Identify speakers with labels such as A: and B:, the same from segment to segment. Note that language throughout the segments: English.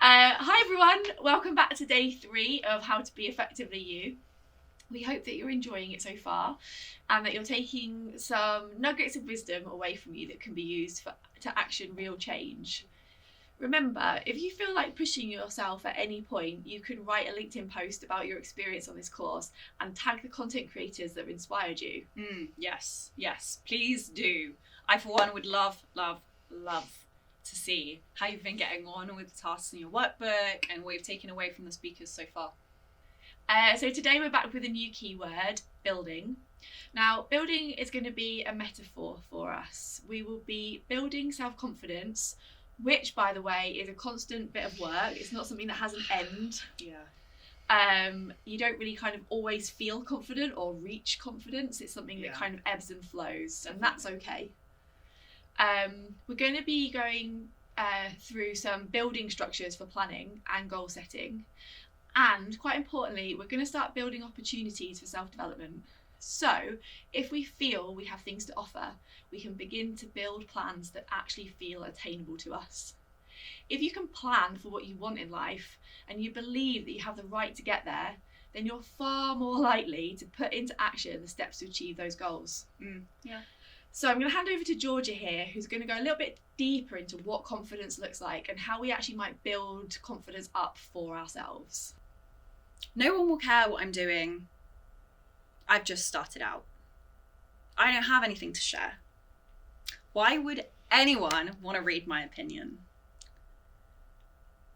A: Hi everyone, welcome back to day 3 of How to Be Effectively You. We hope that you're enjoying it so far and that you're taking some nuggets of wisdom away from you that can be used to action real change. Remember, if you feel like pushing yourself at any point, you can write a LinkedIn post about your experience on this course and tag the content creators that have inspired you.
B: Yes, please do. I, for one, would love to see how you've been getting on with the tasks in your workbook and what you've taken away from the speakers so far.
A: So today we're back with a new keyword, building. Now, building is going to be a metaphor for us. We will be building self-confidence, which, by the way, is a constant bit of work. It's not something that has an end.
B: Yeah.
A: You don't really kind of always feel confident or reach confidence. It's something that kind of ebbs and flows, and that's okay. We're going to be going through some building structures for planning and goal setting. And quite importantly, we're going to start building opportunities for self-development. So if we feel we have things to offer, we can begin to build plans that actually feel attainable to us. If you can plan for what you want in life and you believe that you have the right to get there, then you're far more likely to put into action the steps to achieve those goals.
B: Yeah.
A: So I'm going to hand over to Georgia here, who's going to go a little bit deeper into what confidence looks like and how we actually might build confidence up for ourselves.
B: No one will care what I'm doing. I've just started out. I don't have anything to share. Why would anyone want to read my opinion?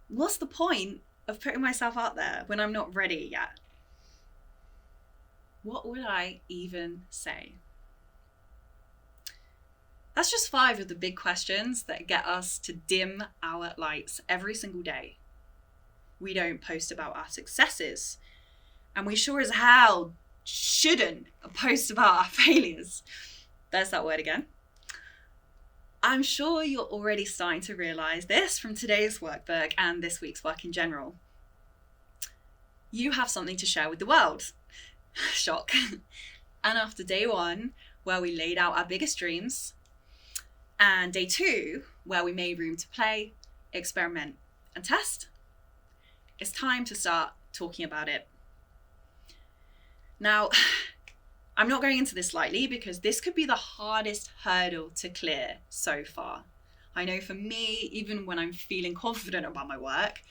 B: What's the point of putting myself out there when I'm not ready yet? What would I even say? That's just 5 of the big questions that get us to dim our lights every single day. We don't post about our successes, and we sure as hell shouldn't post about our failures. There's that word again. I'm sure you're already starting to realise this from today's workbook and this week's work in general. You have something to share with the world. Shock. And after day 1, where we laid out our biggest dreams, and day 2, where we made room to play, experiment, and test, it's time to start talking about it. Now, I'm not going into this lightly because this could be the hardest hurdle to clear so far. I know for me, even when I'm feeling confident about my work,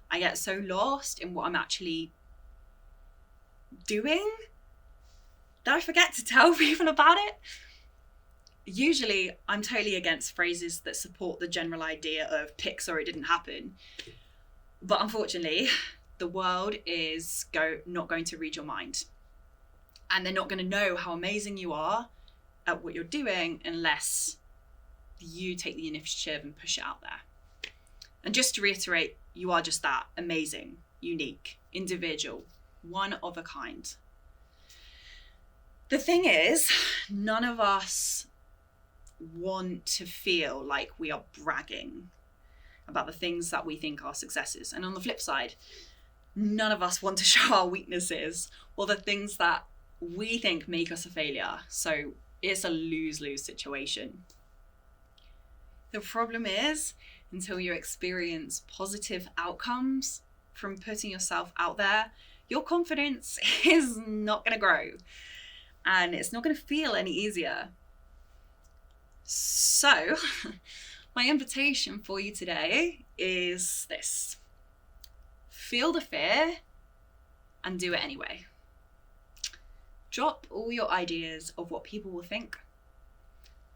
B: I get so lost in what I'm actually doing that I forget to tell people about it. Usually, I'm totally against phrases that support the general idea of pics or it didn't happen. But unfortunately, the world is not going to read your mind. And they're not going to know how amazing you are at what you're doing unless you take the initiative and push it out there. And just to reiterate, you are just that: amazing, unique, individual, one of a kind. The thing is, none of us want to feel like we are bragging about the things that we think are successes. And on the flip side, none of us want to show our weaknesses or the things that we think make us a failure. So it's a lose-lose situation. The problem is, until you experience positive outcomes from putting yourself out there, your confidence is not going to grow and it's not going to feel any easier. So my invitation for you today is this: feel the fear and do it anyway. Drop all your ideas of what people will think.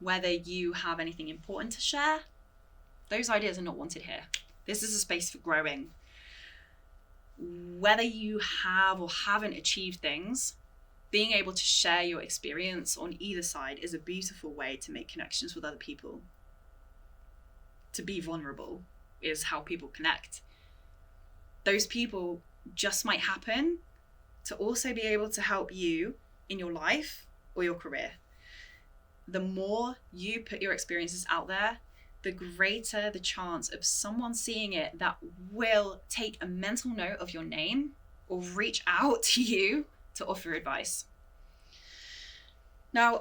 B: Whether you have anything important to share, those ideas are not wanted here. This is a space for growing. Whether you have or haven't achieved things, being able to share your experience on either side is a beautiful way to make connections with other people. To be vulnerable is how people connect. Those people just might happen to also be able to help you in your life or your career. The more you put your experiences out there, the greater the chance of someone seeing it that will take a mental note of your name or reach out to you to offer advice. Now,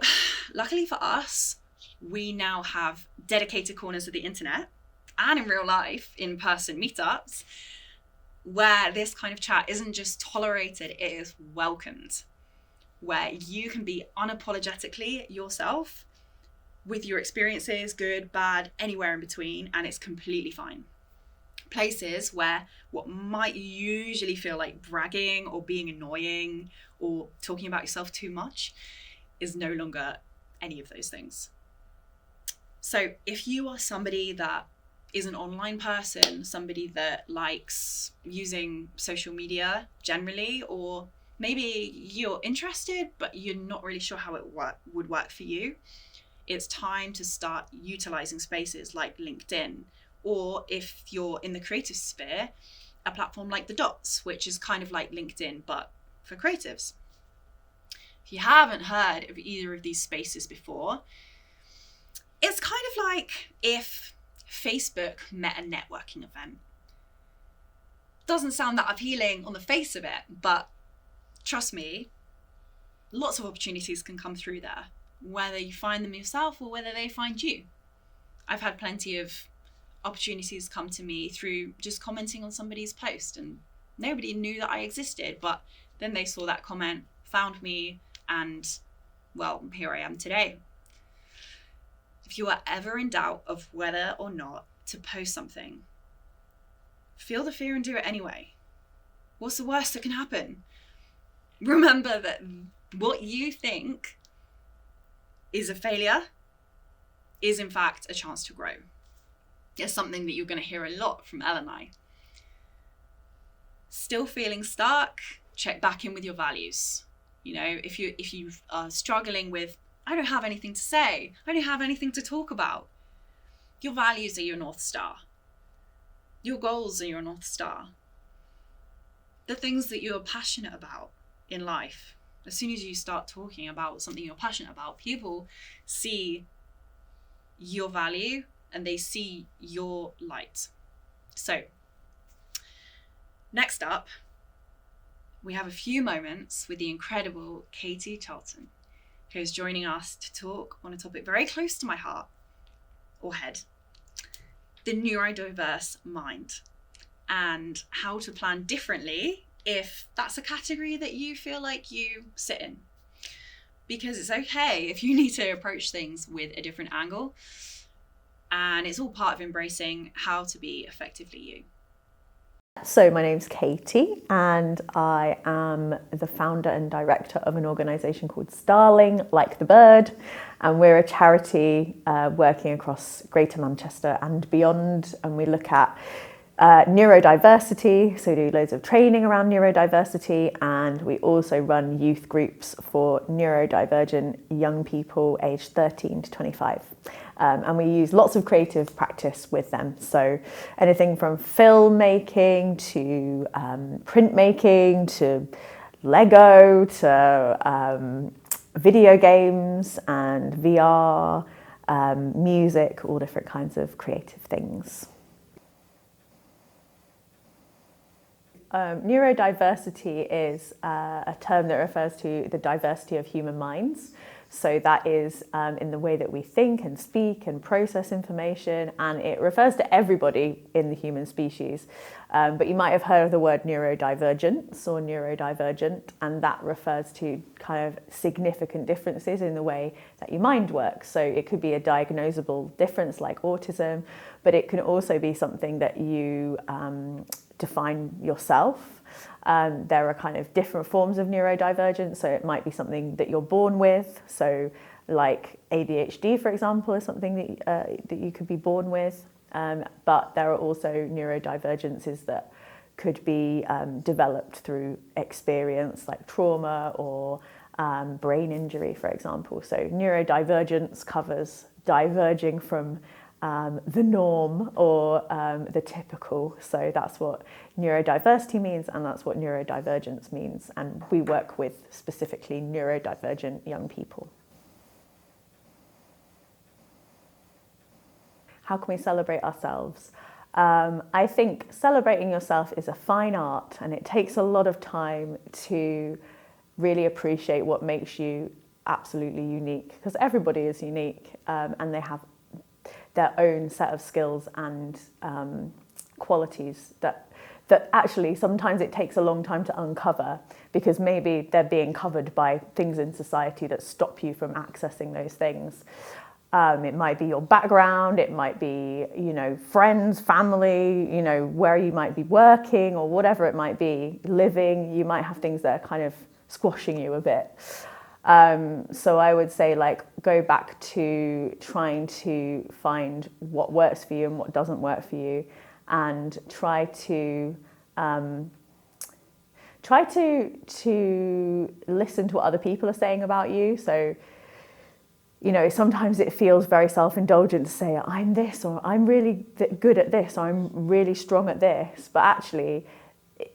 B: luckily for us, we now have dedicated corners of the internet and in real life, in-person meetups, where this kind of chat isn't just tolerated, it is welcomed, where you can be unapologetically yourself with your experiences, good, bad, anywhere in between, and it's completely fine. Places where what might usually feel like bragging or being annoying or talking about yourself too much is no longer any of those things. So if you are somebody that is an online person, somebody that likes using social media generally, or maybe you're interested but you're not really sure how it would work for you, it's time to start utilizing spaces like LinkedIn, or if you're in the creative sphere, a platform like The Dots, which is kind of like LinkedIn but for creatives. If you haven't heard of either of these spaces before, it's kind of like if Facebook met a networking event. Doesn't sound that appealing on the face of it, but trust me, lots of opportunities can come through there, whether you find them yourself or whether they find you. I've had plenty of opportunities come to me through just commenting on somebody's post, and nobody knew that I existed, but then they saw that comment, found me, and well, here I am today. If you are ever in doubt of whether or not to post something, feel the fear and do it anyway. What's the worst that can happen? Remember that what you think is a failure is in fact a chance to grow. It's something that you're going to hear a lot from Elle and I. Still feeling stuck? Check back in with your values. You know, if you are struggling with, I don't have anything to say, I don't have anything to talk about, your values are your North Star. Your goals are your North Star. The things that you are passionate about in life. As soon as you start talking about something you're passionate about, people see your value and they see your light. So, next up, we have a few moments with the incredible Katie Charlton, who is joining us to talk on a topic very close to my heart, or head, the neurodiverse mind, and how to plan differently if that's a category that you feel like you sit in. Because it's okay if you need to approach things with a different angle, and it's all part of embracing how to be effectively you.
C: So my name's Katie, and I am the founder and director of an organisation called Starling, like the bird, and we're a charity working across Greater Manchester and beyond, and we look at neurodiversity, so we do loads of training around neurodiversity, and we also run youth groups for neurodivergent young people aged 13 to 25. And we use lots of creative practice with them. So anything from filmmaking to printmaking to Lego to video games and VR, music, all different kinds of creative things. Neurodiversity is a term that refers to the diversity of human minds. So that is in the way that we think and speak and process information, and it refers to everybody in the human species. But you might have heard of the word neurodivergence or neurodivergent, and that refers to kind of significant differences in the way that your mind works. So it could be a diagnosable difference like autism, but it can also be something that you define yourself. There are kind of different forms of neurodivergence, so it might be something that you're born with. So like ADHD, for example, is something that you could be born with. But there are also neurodivergences that could be developed through experience, like trauma or brain injury, for example. So neurodivergence covers diverging from the norm or the typical. So that's what neurodiversity means, and that's what neurodivergence means. And we work with specifically neurodivergent young people. How can we celebrate ourselves? I think celebrating yourself is a fine art, and it takes a lot of time to really appreciate what makes you absolutely unique, because everybody is unique, and they have their own set of skills and qualities that actually sometimes it takes a long time to uncover, because maybe they're being covered by things in society that stop you from accessing those things. It might be your background, it might be, friends, family, where you might be working or whatever it might be, living. You might have things that are kind of squashing you a bit. So I would say, go back to trying to find what works for you and what doesn't work for you, and try to listen to what other people are saying about you. So, sometimes it feels very self-indulgent to say, I'm this, or I'm really good at this, or I'm really strong at this. But actually,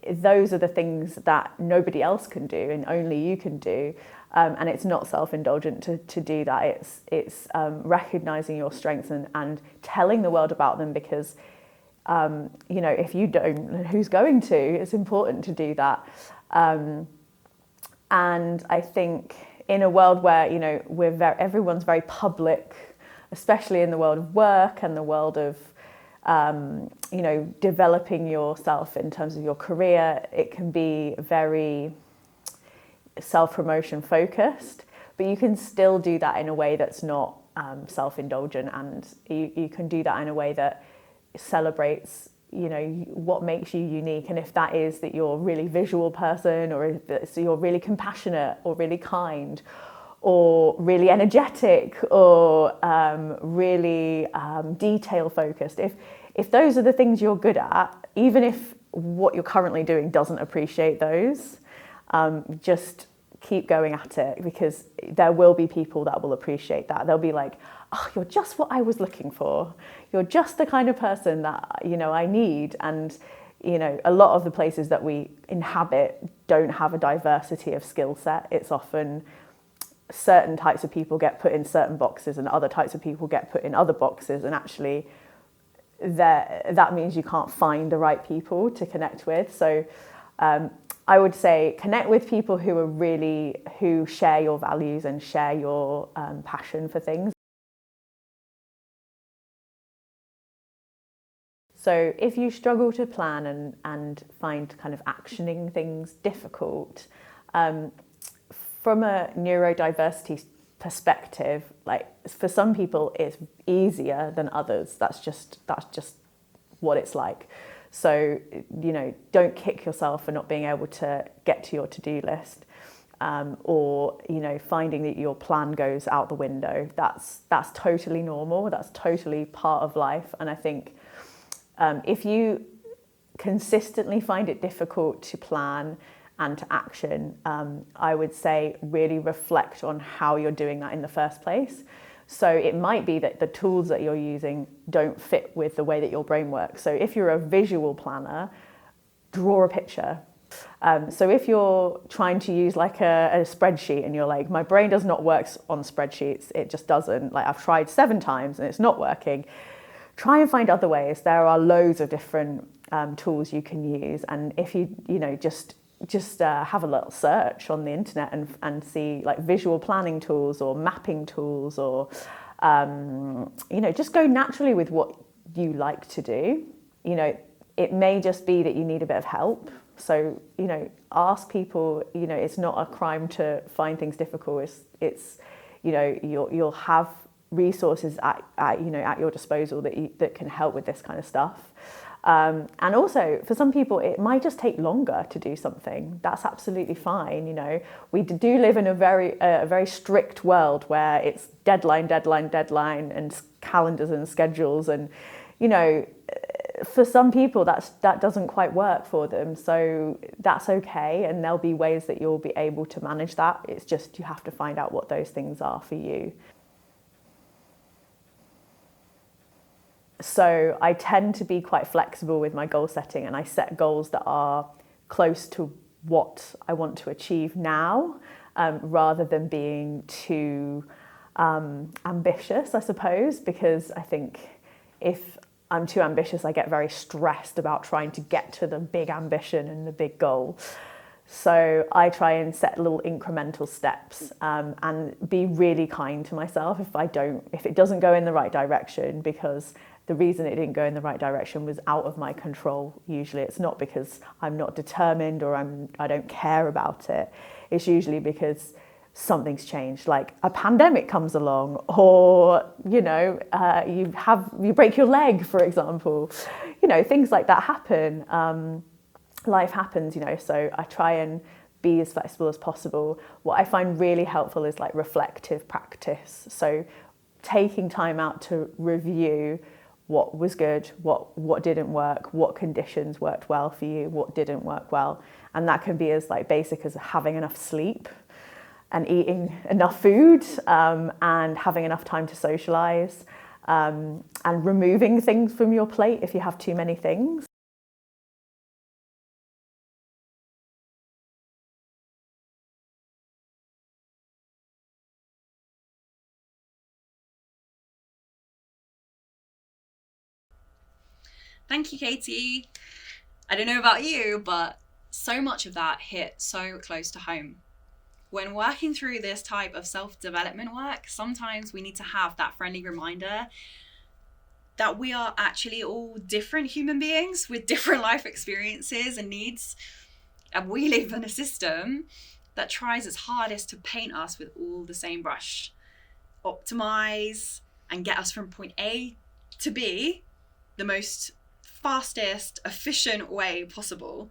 C: those are the things that nobody else can do and only you can do. And it's not self-indulgent to do that. It's recognizing your strengths and telling the world about them, because, if you don't, who's going to? It's important to do that. And I think in a world where, everyone's very public, especially in the world of work and the world of, developing yourself in terms of your career, it can be very self-promotion focused, but you can still do that in a way that's not self-indulgent, and you can do that in a way that celebrates what makes you unique. And if that is that you're a really visual person, or if you're really compassionate or really kind or really energetic or really detail focused, if those are the things you're good at, even if what you're currently doing doesn't appreciate those, just keep going at it, because there will be people that will appreciate that. They'll be like, oh, you're just what I was looking for. You're just the kind of person that, I need. And, a lot of the places that we inhabit don't have a diversity of skill set. It's often certain types of people get put in certain boxes and other types of people get put in other boxes. And actually, that means you can't find the right people to connect with. So I would say connect with people who share your values and share your passion for things. So if you struggle to plan and find kind of actioning things difficult, from a neurodiversity perspective, for some people it's easier than others. That's just what it's like. So, don't kick yourself for not being able to get to your to-do list, or, finding that your plan goes out the window. That's totally normal. That's totally part of life. And I think if you consistently find it difficult to plan and to action, I would say really reflect on how you're doing that in the first place. So it might be that the tools that you're using don't fit with the way that your brain works. So if you're a visual planner, draw a picture. So if you're trying to use a spreadsheet and you're like, my brain does not work on spreadsheets, it just doesn't. I've tried 7 times and it's not working. Try and find other ways. There are loads of different tools you can use. And if you just have a little search on the internet and see visual planning tools or mapping tools, or just go naturally with what you like to do. It may just be that you need a bit of help. So ask people. It's not a crime to find things difficult. It's you'll have resources at your disposal that can help with this kind of stuff. And also, for some people, it might just take longer to do something. That's absolutely fine. We do live in a very strict world where it's deadline, and calendars and schedules. And, for some people, that doesn't quite work for them. So that's okay. And there'll be ways that you'll be able to manage that. It's just you have to find out what those things are for you. So I tend to be quite flexible with my goal setting, and I set goals that are close to what I want to achieve now, rather than being too ambitious, I suppose, because I think if I'm too ambitious, I get very stressed about trying to get to the big ambition and the big goal. So I try and set little incremental steps, and be really kind to myself if it doesn't go in the right direction, because the reason it didn't go in the right direction was out of my control. Usually it's not because I'm not determined or I don't care about it. It's usually because something's changed, like a pandemic comes along, or you break your leg, for example. Things like that happen. Life happens, so I try and be as flexible as possible. What I find really helpful is like reflective practice. So taking time out to review what was good, what didn't work, what conditions worked well for you, what didn't work well. And that can be as like basic as having enough sleep and eating enough food, and having enough time to socialize, and removing things from your plate if you have too many things.
B: Thank you, Katie. I don't know about you, but so much of that hit so close to home. When working through this type of self-development work, sometimes we need to have that friendly reminder that we are actually all different human beings with different life experiences and needs. And we live in a system that tries its hardest to paint us with all the same brush, optimize and get us from point A to B the most fastest, efficient way possible,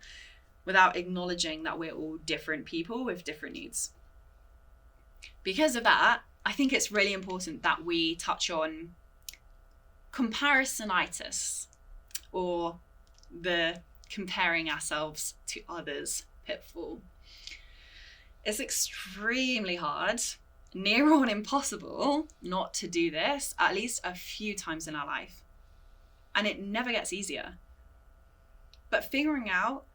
B: without acknowledging that we're all different people with different needs. Because of that, I think it's really important that we touch on comparisonitis, or the comparing ourselves to others pitfall. It's extremely hard, near on impossible, not to do this at least a few times in our life. And it never gets easier. But figuring out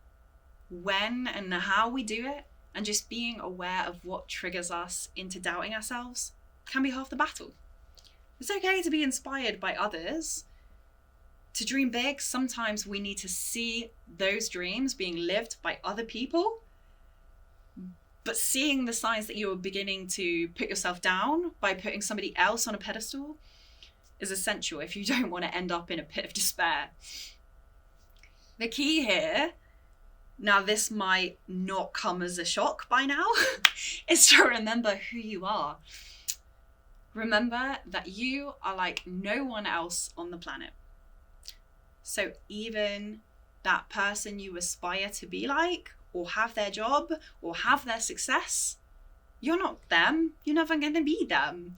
B: when and how we do it, and just being aware of what triggers us into doubting ourselves, can be half the battle. It's okay to be inspired by others. To dream big, sometimes we need to see those dreams being lived by other people. But seeing the signs that you're beginning to put yourself down by putting somebody else on a pedestal is essential if you don't want to end up in a pit of despair. The key here, now this might not come as a shock by now, is to remember who you are. Remember that you are like no one else on the planet. So even that person you aspire to be like, or have their job, or have their success, you're not them. You're never going to be them.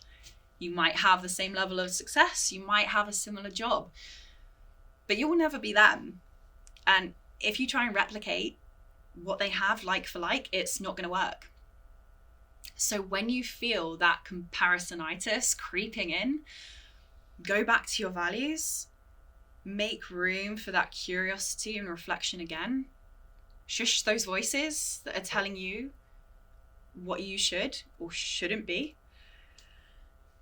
B: You might have the same level of success. You might have a similar job, but you will never be them. And if you try and replicate what they have like for like, it's not going to work. So when you feel that comparisonitis creeping in, go back to your values, make room for that curiosity and reflection again. Shush those voices that are telling you what you should or shouldn't be.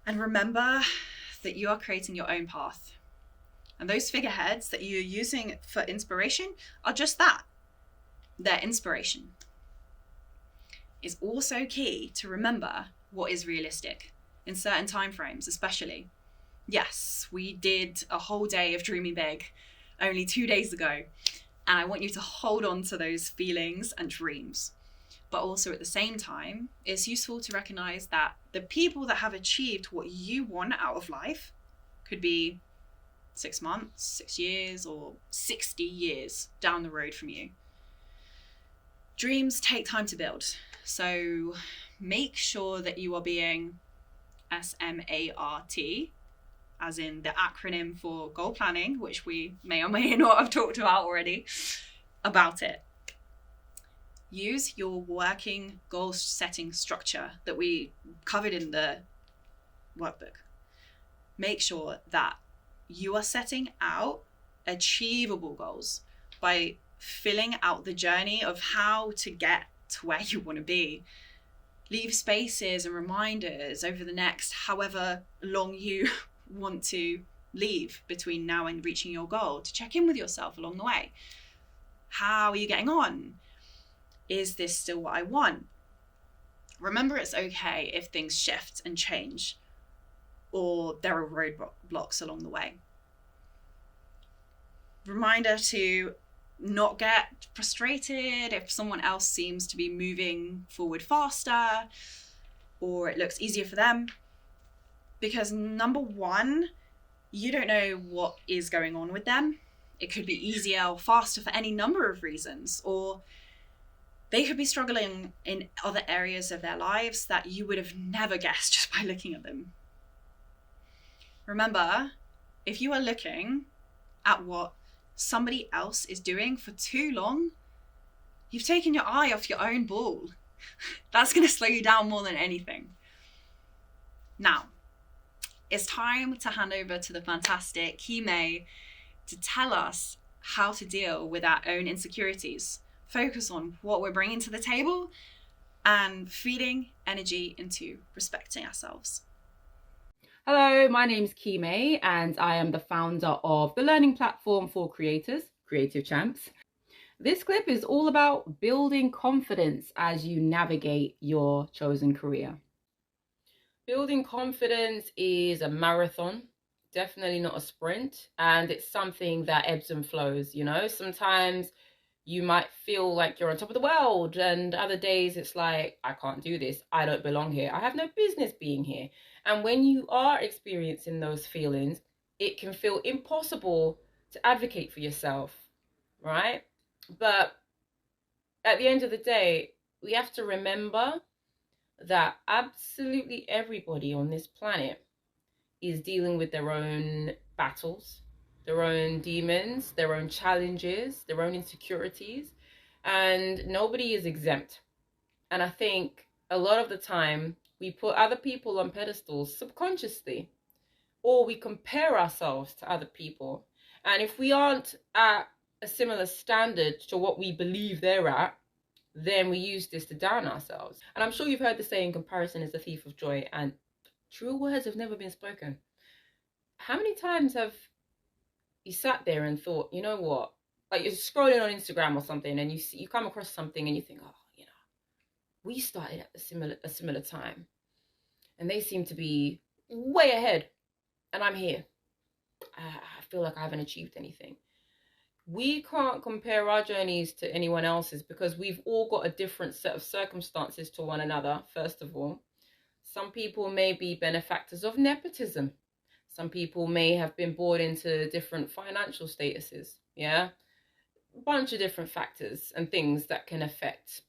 B: And remember that you are creating your own path. And those figureheads that you're using for inspiration are just that. They're inspiration. It's also key to remember what is realistic in certain timeframes, especially. Yes, we did a whole day of dreaming big only 2 days ago. And I want you to hold on to those feelings and dreams. But also at the same time, it's useful to recognize that the people that have achieved what you want out of life could be 6 months, 6 years, or 60 years down the road from you. Dreams take time to build. So make sure that you are being SMART, as in the acronym for goal planning, which we may or may not have talked about already, about it. Use your working goal setting structure that we covered in the workbook. Make sure that you are setting out achievable goals by filling out the journey of how to get to where you want to be. Leave spaces and reminders over the next however long you want to leave between now and reaching your goal to check in with yourself along the way. How are you getting on? Is this still what I want? Remember, it's okay if things shift and change, or there are roadblocks along the way. Reminder to not get frustrated if someone else seems to be moving forward faster or it looks easier for them. Because number one, you don't know what is going on with them. It could be easier or faster for any number of reasons, or they could be struggling in other areas of their lives that you would have never guessed just by looking at them. Remember, if you are looking at what somebody else is doing for too long, you've taken your eye off your own ball. That's going to slow you down more than anything. Now, it's time to hand over to the fantastic Kime to tell us how to deal with our own insecurities. Focus on what we're bringing to the table and feeding energy into respecting ourselves.
D: Hello, my name is Kime and I am the founder of the learning platform for creators, Creative Champs. This clip is all about building confidence as you navigate your chosen career. Building confidence is a marathon, definitely not a sprint, and it's something that ebbs and flows, you know. Sometimes you might feel like you're on top of the world, and other days it's like, I can't do this, I don't belong here, I have no business being here. And when you are experiencing those feelings, it can feel impossible to advocate for yourself, right? But at the end of the day, we have to remember that absolutely everybody on this planet is dealing with their own battles, their own demons, their own challenges, their own insecurities, and nobody is exempt. And I think a lot of the time we put other people on pedestals subconsciously, or we compare ourselves to other people. And if we aren't at a similar standard to what we believe they're at, then we use this to down ourselves. And I'm sure you've heard the saying, comparison is the thief of joy, and true words have never been spoken. How many times have you sat there and thought, you know what, like you're scrolling on Instagram or something and you come across something and you think, oh, you know, we started at a similar time and they seem to be way ahead and I'm here. I feel like I haven't achieved anything. We can't compare our journeys to anyone else's because we've all got a different set of circumstances to one another, first of all. Some people may be benefactors of nepotism. Some people may have been born into different financial statuses, yeah? A bunch of different factors and things that can affect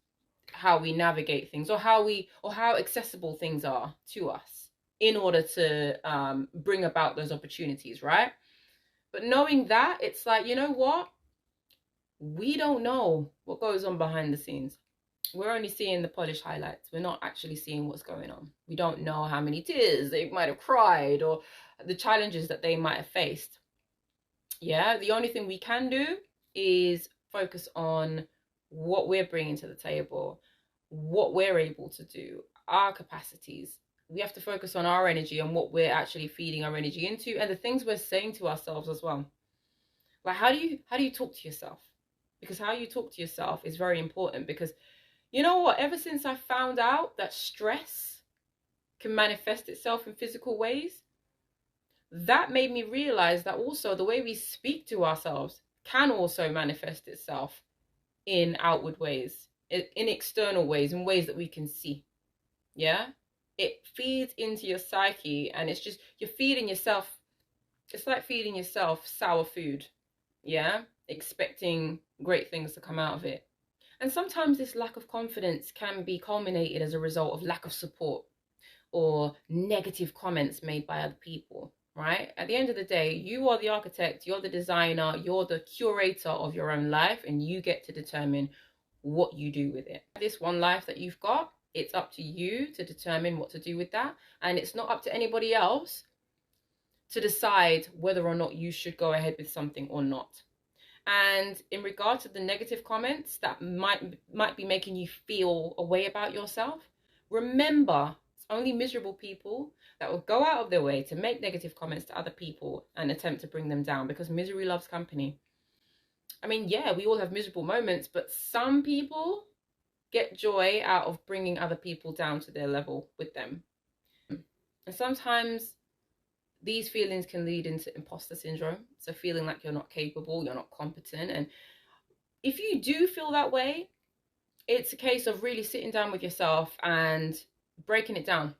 D: how we navigate things or how accessible things are to us in order to bring about those opportunities, right? But knowing that, it's like, you know what? We don't know what goes on behind the scenes. We're only seeing the polished highlights. We're not actually seeing what's going on. We don't know how many tears they might have cried or the challenges that they might have faced. Yeah, the only thing we can do is focus on what we're bringing to the table, what we're able to do, our capacities. We have to focus on our energy and what we're actually feeding our energy into and the things we're saying to ourselves as well. Like, how do you talk to yourself? Because how you talk to yourself is very important, because you know what? Ever since I found out that stress can manifest itself in physical ways, that made me realize that also the way we speak to ourselves can also manifest itself in outward ways, in external ways, in ways that we can see. Yeah? It feeds into your psyche, and it's just, you're feeding yourself. It's like feeding yourself sour food. Yeah? Expecting great things to come out of it. And sometimes this lack of confidence can be culminated as a result of lack of support or negative comments made by other people, right? At the end of the day, you are the architect, you're the designer, you're the curator of your own life, and you get to determine what you do with it. This one life that you've got, it's up to you to determine what to do with that. And it's not up to anybody else to decide whether or not you should go ahead with something or not. And in regard to the negative comments that might be making you feel a way about yourself, remember, it's only miserable people that will go out of their way to make negative comments to other people and attempt to bring them down, because misery loves company. I mean, yeah, we all have miserable moments, but some people get joy out of bringing other people down to their level with them. And sometimes these feelings can lead into imposter syndrome. So feeling like you're not capable, you're not competent. And if you do feel that way, it's a case of really sitting down with yourself and breaking it down.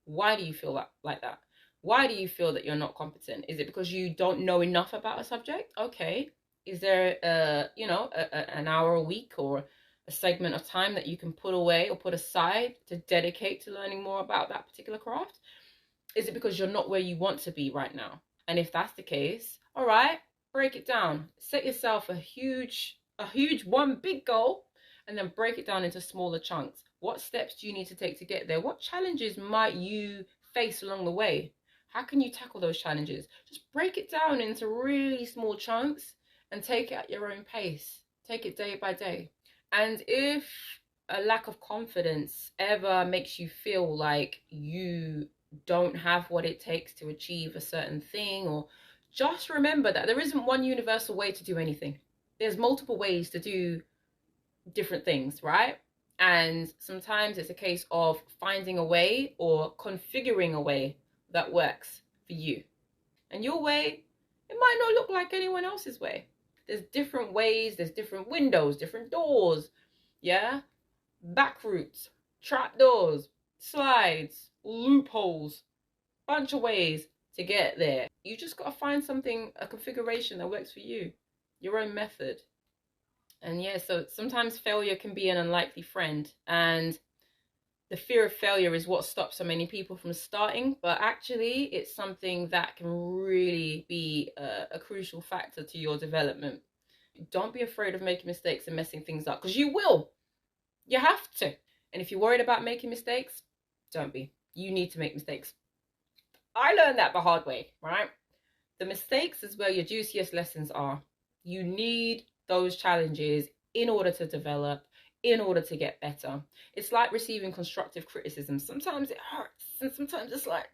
D: Why do you feel like that? Why do you feel that you're not competent? Is it because you don't know enough about a subject? Okay. Is there an hour a week or a segment of time that you can put away or put aside to dedicate to learning more about that particular craft? Is it because you're not where you want to be right now? And if that's the case, all right, break it down. Set yourself a huge one big goal, and then break it down into smaller chunks. What steps do you need to take to get there? What challenges might you face along the way? How can you tackle those challenges? Just break it down into really small chunks and take it at your own pace. Take it day by day. And if a lack of confidence ever makes you feel like you don't have what it takes to achieve a certain thing, or just remember that there isn't one universal way to do anything. There's multiple ways to do different things, right? And sometimes it's a case of finding a way or configuring a way that works for you. And your way, it might not look like anyone else's way. There's different ways, there's different windows, different doors, yeah? Back routes, trap doors, slides, loopholes, bunch of ways to get there. You just got to find a configuration that works for you, your own method. And yeah, so sometimes failure can be an unlikely friend, and the fear of failure is what stops so many people from starting, but actually it's something that can really be a crucial factor to your development. Don't be afraid of making mistakes and messing things up, because you will. You have to. And if you're worried about making mistakes, don't be. You need to make mistakes. I learned that the hard way, right? The mistakes is where your juiciest lessons are. You need those challenges in order to develop, in order to get better. It's like receiving constructive criticism. Sometimes it hurts and sometimes it's like,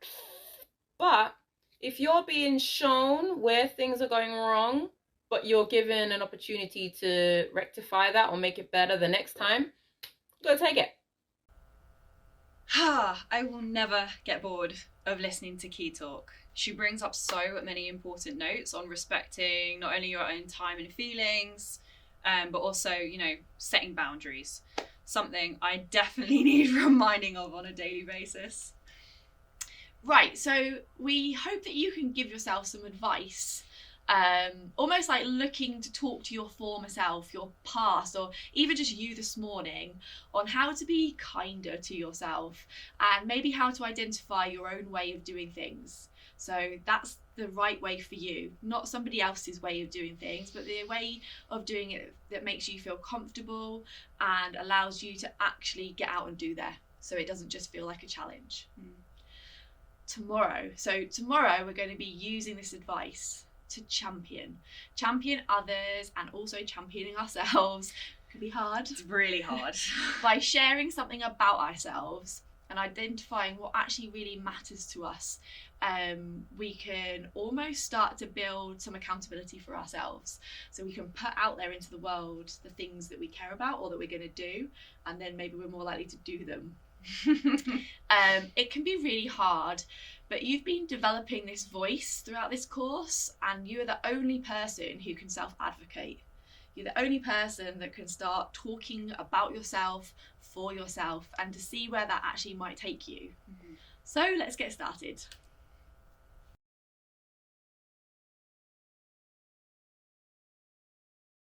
D: but if you're being shown where things are going wrong, but you're given an opportunity to rectify that or make it better the next time, go take it.
B: I will never get bored of listening to Key talk. She brings up so many important notes on respecting not only your own time and feelings, but also, setting boundaries. Something I definitely need reminding of on a daily basis.
A: Right, so we hope that you can give yourself some advice, almost like looking to talk to your former self, your past, or even just you this morning, on how to be kinder to yourself and maybe how to identify your own way of doing things. So that's the right way for you, not somebody else's way of doing things, but the way of doing it that makes you feel comfortable and allows you to actually get out and do there, so it doesn't just feel like a challenge. Tomorrow we're going to be using this advice to champion others and also championing ourselves. Could be hard.
B: It's really hard.
A: By sharing something about ourselves and identifying what actually really matters to us, we can almost start to build some accountability for ourselves. So we can put out there into the world the things that we care about or that we're going to do, and then maybe we're more likely to do them. It can be really hard, but you've been developing this voice throughout this course, and you are the only person who can self-advocate. You're the only person that can start talking about yourself for yourself and to see where that actually might take you. So let's get started.